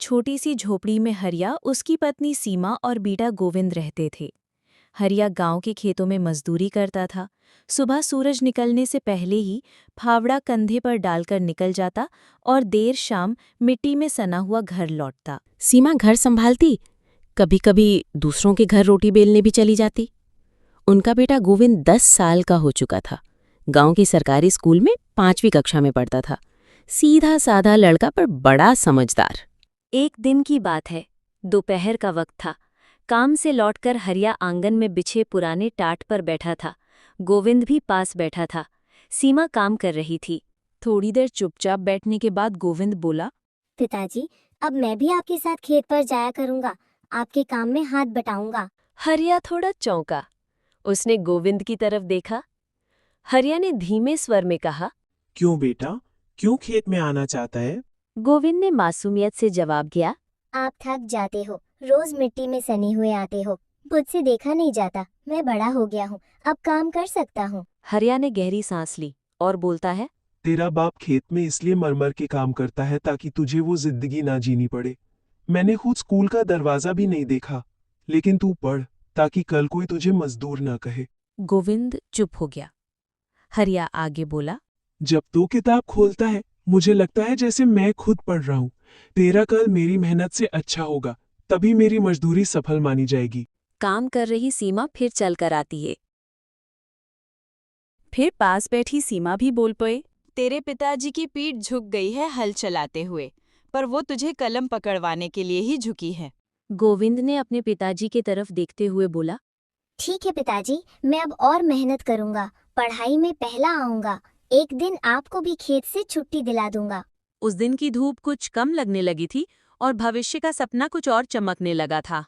छोटी सी झोपड़ी में हरिया, उसकी पत्नी सीमा और बेटा गोविंद रहते थे। हरिया गांव के खेतों में मजदूरी करता था। सुबह सूरज निकलने से पहले ही फावड़ा कंधे पर डालकर निकल जाता और देर शाम मिट्टी में सना हुआ घर लौटता। सीमा घर संभालती, कभी कभी दूसरों के घर रोटी बेलने भी चली जाती। उनका बेटा गोविंद 10 साल का हो चुका था। गांव की सरकारी स्कूल में 5वीं कक्षा में पढ़ता था। सीधा साधा लड़का पर बड़ा समझदार। एक दिन की बात है, दोपहर का वक्त था। काम से लौटकर हरिया आंगन में बिछे पुराने टाट पर बैठा था। गोविंद भी पास बैठा था। सीमा काम कर रही थी। थोड़ी देर चुपचाप बैठने के बाद गोविंद बोला, पिताजी, अब मैं भी आपके साथ खेत पर जाया करूंगा, आपके काम में हाथ बटाऊंगा। हरिया थोड़ा चौंका। उसने गोविंद की तरफ देखा। हरिया ने धीमे स्वर में कहा, क्यों बेटा, क्यों खेत में आना चाहता है? गोविंद ने मासूमियत से जवाब दिया, आप थक जाते हो, रोज मिट्टी में सने हुए आते हो, मुझसे देखा नहीं जाता। मैं बड़ा हो गया हूँ, अब काम कर सकता हूँ। हरिया ने गहरी सांस ली और बोलता है, तेरा बाप खेत में इसलिए मर के काम करता है ताकि तुझे वो जिंदगी ना जीनी पड़े। मैंने खुद स्कूल का दरवाजा भी नहीं देखा, लेकिन तू पढ़ ताकि कल कोई तुझे मजदूर ना कहे। गोविंद चुप हो गया। हरिया आगे बोला, जब तू किताब खोलता है मुझे लगता है जैसे मैं खुद पढ़ रहा हूँ। तेरा कल मेरी मेहनत से अच्छा होगा, तभी मेरी मजदूरी सफल मानी जाएगी। काम कर रही सीमा फिर चल कर आती है। फिर पास बैठी सीमा भी बोल पड़े, तेरे पिताजी की पीठ झुक गई है हल चलाते हुए, पर वो तुझे कलम पकड़वाने के लिए ही झुकी है। गोविंद ने अपने पिताजी की तरफ देखते हुए बोला, ठीक है पिताजी, मैं अब और मेहनत करूंगा, पढ़ाई में पहला आऊंगा। एक दिन आपको भी खेत से छुट्टी दिला दूंगा। उस दिन की धूप कुछ कम लगने लगी थी और भविष्य का सपना कुछ और चमकने लगा था।